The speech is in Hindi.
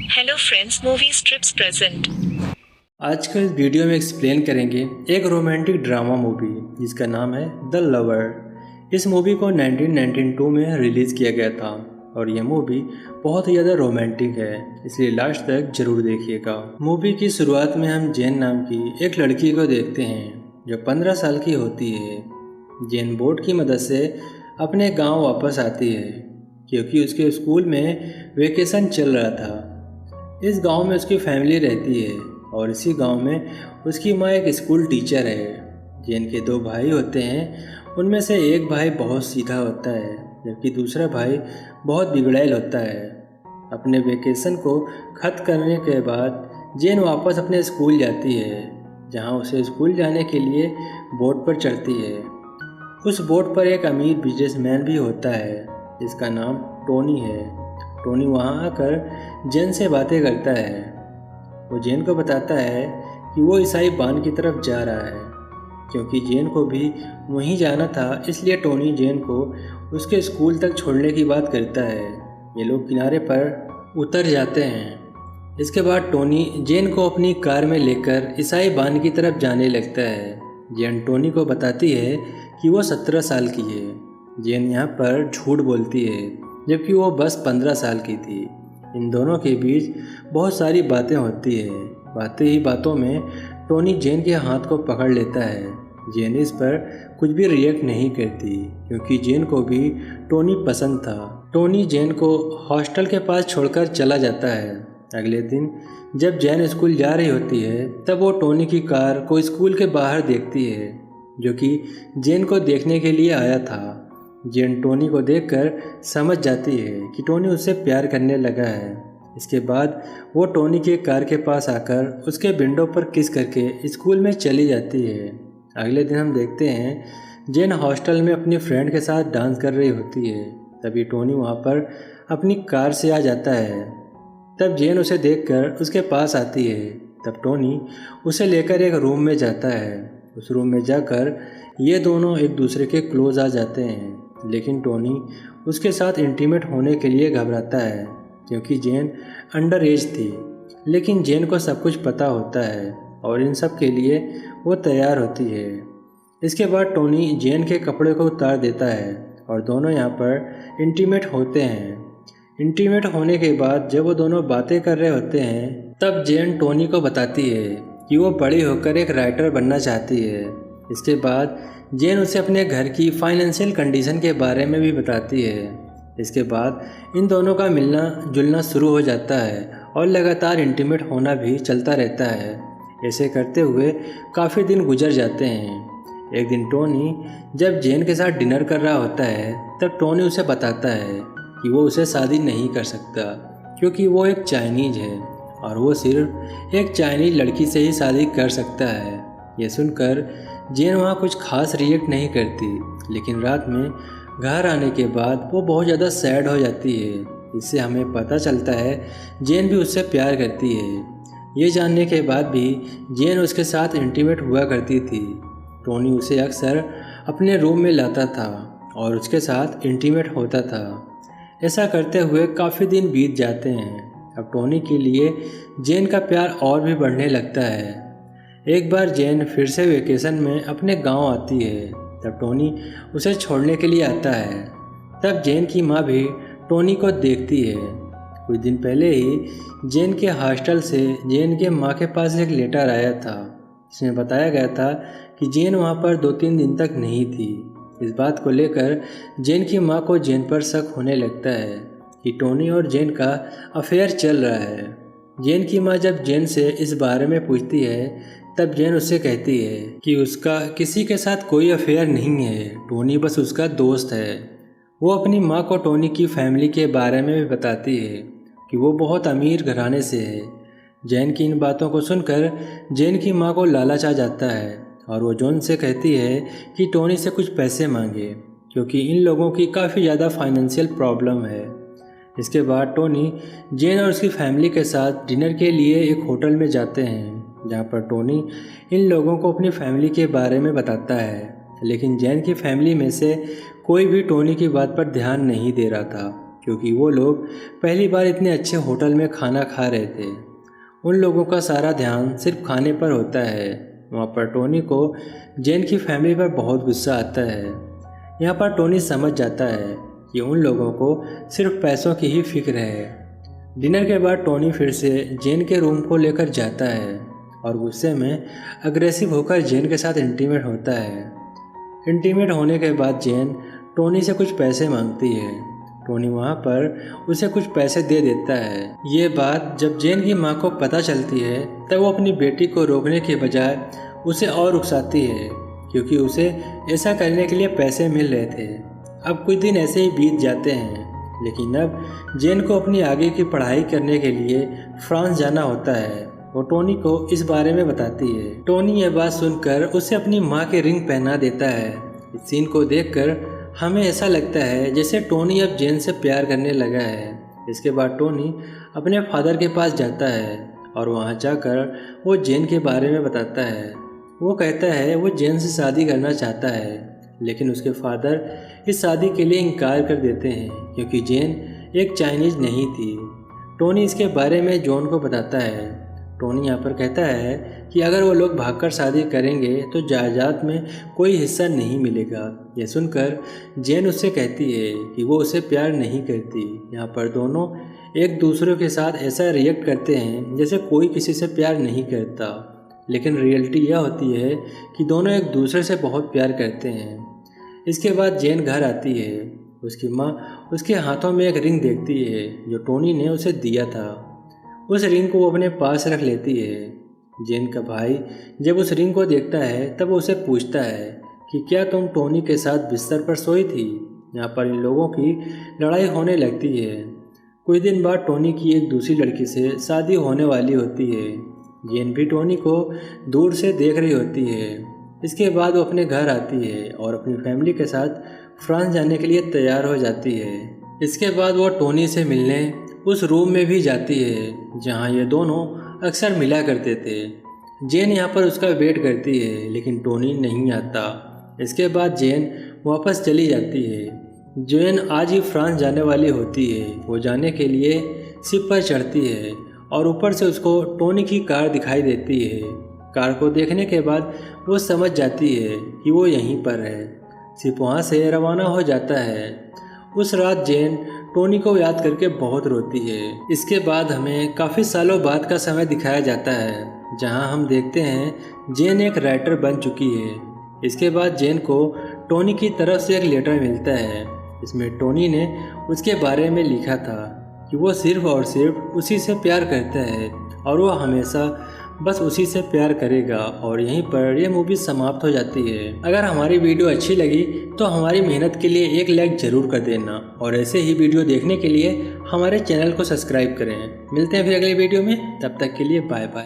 Hello friends, movie strips present. आज के इस वीडियो में एक्सप्लेन करेंगे एक रोमांटिक ड्रामा मूवी जिसका नाम है द लवर। इस मूवी को 1992 में रिलीज़ किया गया था और यह मूवी बहुत ही ज़्यादा रोमांटिक है, इसलिए लास्ट तक जरूर देखिएगा। मूवी की शुरुआत में हम जेन नाम की एक लड़की को देखते हैं जो 15 साल की होती है। जेन बोट की मदद से अपने गांव वापस आती है क्योंकि उसके स्कूल में वेकेशन चल रहा था। इस गांव में उसकी फैमिली रहती है और इसी गांव में उसकी माँ एक स्कूल टीचर है। जेन के 2 भाई होते हैं, उनमें से एक भाई बहुत सीधा होता है जबकि दूसरा भाई बहुत बिगड़ैल होता है। अपने वेकेशन को ख़त्म करने के बाद जेन वापस अपने स्कूल जाती है जहां उसे स्कूल जाने के लिए बोट पर चढ़ती है। उस बोट पर एक अमीर बिजनेसमैन भी होता है जिसका नाम टोनी है। टोनी वहां आकर जेन से बातें करता है। वो जेन को बताता है कि वो ईसाई बान की तरफ जा रहा है। क्योंकि जेन को भी वहीं जाना था, इसलिए टोनी जेन को उसके स्कूल तक छोड़ने की बात करता है। ये लोग किनारे पर उतर जाते हैं। इसके बाद टोनी जेन को अपनी कार में लेकर ईसाई बान की तरफ जाने लगता है। जेन टोनी को बताती है कि वो 17 साल की है। जेन यहाँ पर झूठ बोलती है जबकि वो बस 15 साल की थी। इन दोनों के बीच बहुत सारी बातें होती हैं। बातें ही बातों में टोनी जेन के हाथ को पकड़ लेता है। जेन इस पर कुछ भी रिएक्ट नहीं करती क्योंकि जेन को भी टोनी पसंद था। टोनी जेन को हॉस्टल के पास छोड़कर चला जाता है। अगले दिन जब जेन स्कूल जा रही होती है तब वो टोनी की कार को स्कूल के बाहर देखती है जो कि जेन को देखने के लिए आया था। जेन टोनी को देखकर समझ जाती है कि टोनी उससे प्यार करने लगा है। इसके बाद वो टोनी के कार के पास आकर उसके विंडो पर किस करके स्कूल में चली जाती है। अगले दिन हम देखते हैं जेन हॉस्टल में अपनी फ्रेंड के साथ डांस कर रही होती है। तभी टोनी वहाँ पर अपनी कार से आ जाता है। तब जेन उसे देखकर उसके पास आती है। तब टोनी उसे लेकर एक रूम में जाता है। उस रूम में जाकर ये दोनों एक दूसरे के क्लोज आ जाते हैं, लेकिन टोनी उसके साथ इंटीमेट होने के लिए घबराता है क्योंकि जेन अंडर एज थी। लेकिन जेन को सब कुछ पता होता है और इन सब के लिए वो तैयार होती है। इसके बाद टोनी जेन के कपड़े को उतार देता है और दोनों यहाँ पर इंटीमेट होते हैं। इंटीमेट होने के बाद जब वो दोनों बातें कर रहे होते हैं तब जेन टोनी को बताती है कि वो बड़ी होकर एक राइटर बनना चाहती है। इसके बाद जेन उसे अपने घर की फाइनेंशियल कंडीशन के बारे में भी बताती है। इसके बाद इन दोनों का मिलना जुलना शुरू हो जाता है और लगातार इंटीमेट होना भी चलता रहता है। ऐसे करते हुए काफ़ी दिन गुजर जाते हैं। एक दिन टोनी जब जेन के साथ डिनर कर रहा होता है तब टोनी उसे बताता है कि वो उसे शादी नहीं कर सकता क्योंकि वो एक चाइनीज है और वो सिर्फ एक चाइनीज लड़की से ही शादी कर सकता है। ये सुनकर जेन वहाँ कुछ खास रिएक्ट नहीं करती, लेकिन रात में घर आने के बाद वो बहुत ज़्यादा सैड हो जाती है। इससे हमें पता चलता है जेन भी उससे प्यार करती है। ये जानने के बाद भी जेन उसके साथ इंटीमेट हुआ करती थी। टोनी उसे अक्सर अपने रूम में लाता था और उसके साथ इंटीमेट होता था। ऐसा करते हुए काफ़ी दिन बीत जाते हैं। अब टोनी के लिए जेन का प्यार और भी बढ़ने लगता है। एक बार जेन फिर से वेकेशन में अपने गांव आती है। तब टोनी उसे छोड़ने के लिए आता है। तब जेन की माँ भी टोनी को देखती है। कुछ दिन पहले ही जेन के हॉस्टल से जेन के माँ के पास एक लेटर आया था। इसमें बताया गया था कि जेन वहाँ पर 2-3 दिन तक नहीं थी। इस बात को लेकर जेन की माँ को जेन पर शक होने लगता है कि टोनी और जेन का अफेयर चल रहा है। जेन की माँ जब जेन से इस बारे में पूछती है तब जेन उससे कहती है कि उसका किसी के साथ कोई अफेयर नहीं है, टोनी बस उसका दोस्त है। वो अपनी माँ को टोनी की फैमिली के बारे में भी बताती है कि वो बहुत अमीर घराने से है। जेन की इन बातों को सुनकर जेन की माँ को लालच आ जाता है और वो जॉन से कहती है कि टोनी से कुछ पैसे मांगे क्योंकि इन लोगों की काफ़ी ज़्यादा फाइनेंशियल प्रॉब्लम है। इसके बाद टोनी जेन और उसकी फैमिली के साथ डिनर के लिए एक होटल में जाते हैं जहाँ पर टोनी इन लोगों को अपनी फैमिली के बारे में बताता है। लेकिन जेन की फैमिली में से कोई भी टोनी की बात पर ध्यान नहीं दे रहा था क्योंकि वो लोग पहली बार इतने अच्छे होटल में खाना खा रहे थे। उन लोगों का सारा ध्यान सिर्फ खाने पर होता है। वहाँ पर टोनी को जेन की फैमिली पर बहुत गुस्सा आता है। यहाँ पर टोनी समझ जाता है कि उन लोगों को सिर्फ पैसों की ही फिक्र है। डिनर के बाद टोनी फिर से जेन के रूम को लेकर जाता है और गुस्से में अग्रेसिव होकर जेन के साथ इंटीमेट होता है। इंटीमेट होने के बाद जेन टोनी से कुछ पैसे मांगती है। टोनी वहाँ पर उसे कुछ पैसे दे देता है। ये बात जब जेन की माँ को पता चलती है तब वो अपनी बेटी को रोकने के बजाय उसे और उकसाती है, क्योंकि उसे ऐसा करने के लिए पैसे मिल रहे थे। अब कुछ दिन ऐसे ही बीत जाते हैं, लेकिन अब जेन को अपनी आगे की पढ़ाई करने के लिए फ्रांस जाना होता है। वो टोनी को इस बारे में बताती है। टोनी ये बात सुनकर उसे अपनी माँ के रिंग पहना देता है। इस सीन को देखकर हमें ऐसा लगता है जैसे टोनी अब जेन से प्यार करने लगा है। इसके बाद टोनी अपने फादर के पास जाता है और वहाँ जाकर वो जेन के बारे में बताता है। वो कहता है वो जेन से शादी करना चाहता है, लेकिन उसके फादर इस शादी के लिए इनकार कर देते हैं क्योंकि जेन एक चाइनीज नहीं थी। टोनी इसके बारे में जॉन को बताता है। टोनी यहाँ पर कहता है कि अगर वो लोग भागकर शादी करेंगे तो जायदाद में कोई हिस्सा नहीं मिलेगा। यह सुनकर जेन उससे कहती है कि वो उसे प्यार नहीं करती। यहाँ पर दोनों एक दूसरे के साथ ऐसा रिएक्ट करते हैं जैसे कोई किसी से प्यार नहीं करता, लेकिन रियलिटी यह होती है कि दोनों एक दूसरे से बहुत प्यार करते हैं। इसके बाद जेन घर आती है। उसकी माँ उसके हाथों में एक रिंग देखती है जो टोनी ने उसे दिया था। उस रिंग को वो अपने पास रख लेती है। जेन का भाई जब उस रिंग को देखता है तब वो उसे पूछता है कि क्या तुम टोनी के साथ बिस्तर पर सोई थी। यहाँ पर इन लोगों की लड़ाई होने लगती है। कुछ दिन बाद टोनी की एक दूसरी लड़की से शादी होने वाली होती है। जेन भी टोनी को दूर से देख रही होती है। इसके बाद वो अपने घर आती है और अपनी फैमिली के साथ फ्रांस जाने के लिए तैयार हो जाती है। इसके बाद वो टोनी से मिलने उस रूम में भी जाती है जहाँ ये दोनों अक्सर मिला करते थे। जेन यहाँ पर उसका वेट करती है, लेकिन टोनी नहीं आता। इसके बाद जेन वापस चली जाती है। जेन आज ही फ्रांस जाने वाली होती है। वो जाने के लिए शिप पर चढ़ती है और ऊपर से उसको टोनी की कार दिखाई देती है। कार को देखने के बाद वो समझ जाती है कि वो यहीं पर है। शिप वहाँ से रवाना हो जाता है। उस रात जेन टोनी को याद करके बहुत रोती है। इसके बाद हमें काफ़ी सालों बाद का समय दिखाया जाता है जहाँ हम देखते हैं जेन एक राइटर बन चुकी है। इसके बाद जेन को टोनी की तरफ से एक लेटर मिलता है। इसमें टोनी ने उसके बारे में लिखा था कि वो सिर्फ और सिर्फ उसी से प्यार करता है और वो हमेशा बस उसी से प्यार करेगा। और यहीं पर यह मूवी समाप्त हो जाती है। अगर हमारी वीडियो अच्छी लगी तो हमारी मेहनत के लिए एक लाइक ज़रूर कर देना और ऐसे ही वीडियो देखने के लिए हमारे चैनल को सब्सक्राइब करें। मिलते हैं फिर अगले वीडियो में, तब तक के लिए बाय बाय।